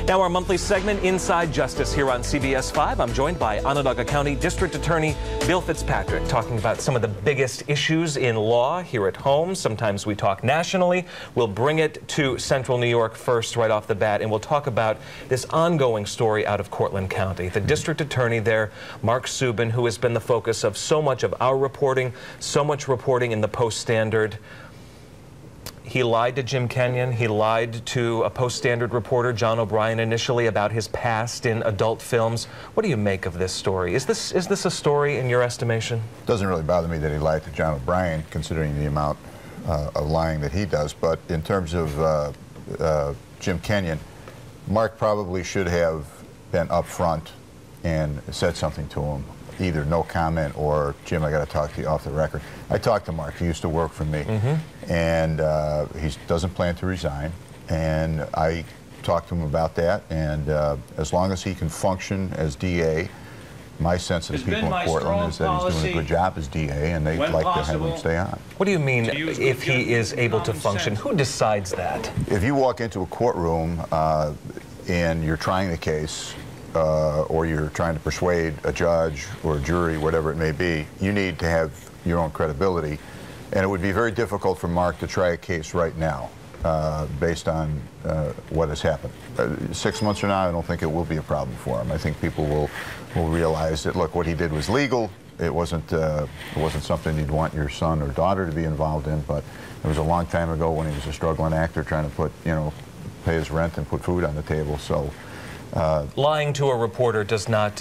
Now our monthly segment, Inside Justice, here on CBS-5. I'm joined by Onondaga County District Attorney Bill Fitzpatrick, talking about some of the biggest issues in law here at home. Sometimes we talk nationally. We'll bring it to Central New York first right off the bat, and we'll talk about this ongoing story out of Cortland County. The District Attorney there, Mark Suben, who has been the focus of so much of our reporting, so much reporting in the Post-Standard. He lied to Jim Kenyon. He lied to a Post-Standard reporter, John O'Brien, initially about his past in adult films. What do you make of this story? Is this a story in your estimation? It doesn't really bother me that he lied to John O'Brien, considering the amount of lying that he does. But in terms of Jim Kenyon, Mark probably should have been upfront and said something to him. Either no comment or, Jim, I got to talk to you off the record. I talked to Mark. He used to work for me. And he doesn't plan to resign. And I talked to him about that. And as long as he can function as DA, my sense of the people in Portland is that he's doing a good job as DA, and they'd like to have him stay on. What do you mean, if he is able to function? Who decides that? If you walk into a courtroom and you're trying the case, or you're trying to persuade a judge or a jury, whatever it may be, you need to have your own credibility. And it would be very difficult for Mark to try a case right now based on what has happened. 6 months from now, I don't think it will be a problem for him. I think people will realize that, look, what he did was legal. It wasn't something you'd want your son or daughter to be involved in, but it was a long time ago when he was a struggling actor trying to put, pay his rent and put food on the table. So. Lying to a reporter does not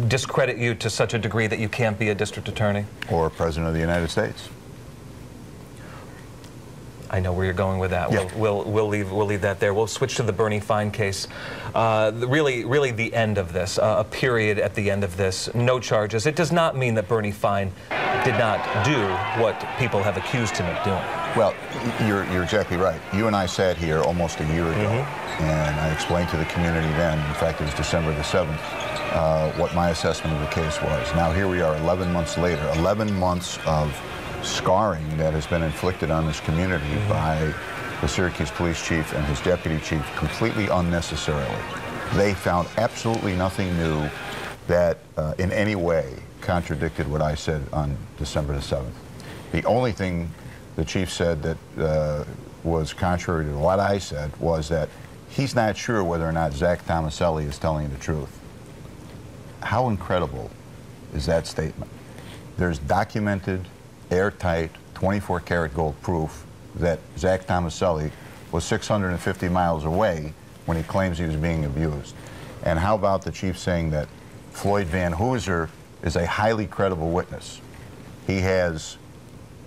discredit you to such a degree that you can't be a district attorney? Or President of the United States. I know where you're going with that. Yeah. We'll leave that there. We'll switch to the Bernie Fine case. Really the end of this, a period at the end of this. No charges. It does not mean that Bernie Fine did not do what people have accused him of doing. Well, you're exactly right. You and I sat here almost a year ago, and I explained to the community then, in fact it was December the 7th, what my assessment of the case was. Now here we are 11 months later, 11 months of scarring that has been inflicted on this community by the Syracuse police chief and his deputy chief completely unnecessarily. They found absolutely nothing new that in any way contradicted what I said on December the 7th. The only thing the chief said that was contrary to what I said was that he's not sure whether or not Zach Tomaselli is telling the truth. How incredible is that statement? There's documented, airtight, 24-karat gold proof that Zach Tomaselli was 650 miles away when he claims he was being abused. And how about the chief saying that Floyd Van Hooser is a highly credible witness? He has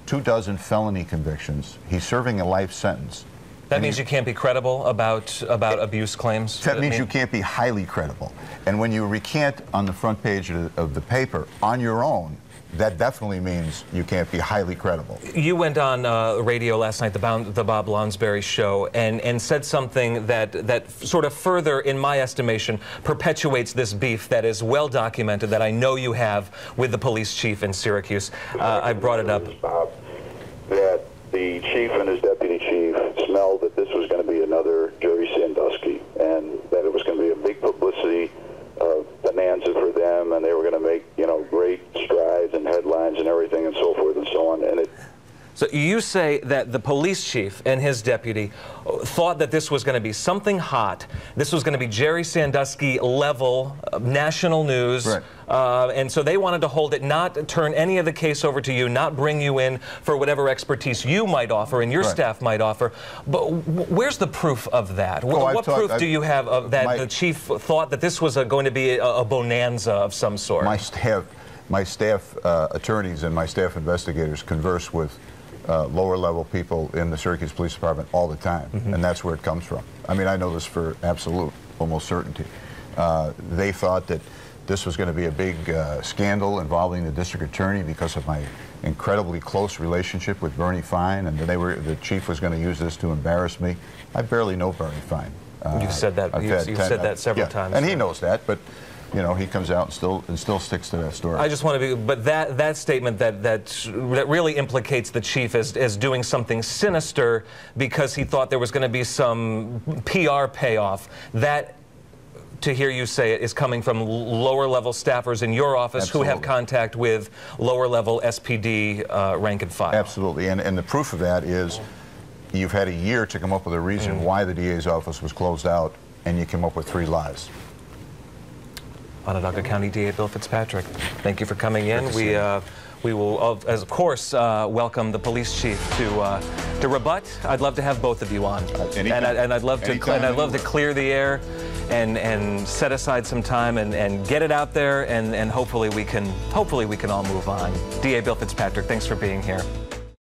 24 felony convictions. He's serving a life sentence. That means you can't be credible about abuse claims? That means you can't be highly credible. And when you recant on the front page of the paper on your own, that definitely means you can't be highly credible. You went on radio last night, the Bob Lonsberry show, and said something that sort of further, in my estimation, perpetuates this beef that is well documented, that I know you have with the police chief in Syracuse. I brought it up. That the chief and his deputy chief smelled that this was going to be another Jerry Sandusky, and that it was going to be a big publicity bonanza for them, and they were going to make, great strides and headlines and everything and so forth and so on. And so you say that the police chief and his deputy thought that this was going to be something hot. This was going to be Jerry Sandusky level national news. Right. And so they wanted to hold it, not turn any of the case over to you, not bring you in for whatever expertise you might offer and your staff might offer. But where's the proof of that? What proof do you have of that the chief thought that this was going to be a bonanza of some sort? My staff attorneys and my staff investigators converse with lower level people in the Syracuse Police Department all the time, and that's where it comes from. I mean, I know this for absolute, almost certainty. They thought that this was going to be a big scandal involving the district attorney because of my incredibly close relationship with Bernie Fine, and the chief was going to use this to embarrass me. I barely know Bernie Fine. You've said that. You've said that several times. And he knows that, but you know, he comes out and still sticks to that story. I just want to be, but that statement that really implicates the chief as doing something sinister because he thought there was going to be some PR payoff. That, to hear you say it, is coming from lower level staffers in your office Absolutely. who have contact with lower level SPD rank and file. Absolutely, and the proof of that is you've had a year to come up with a reason why the DA's office was closed out, and you came up with 3 lies. Onondaga County DA Bill Fitzpatrick, thank you for coming in. We will, of course, welcome the police chief to rebut. I'd love to have both of you on, and I'd love to clear the air and set aside some time and get it out there, and hopefully we can all move on. DA Bill Fitzpatrick, thanks for being here.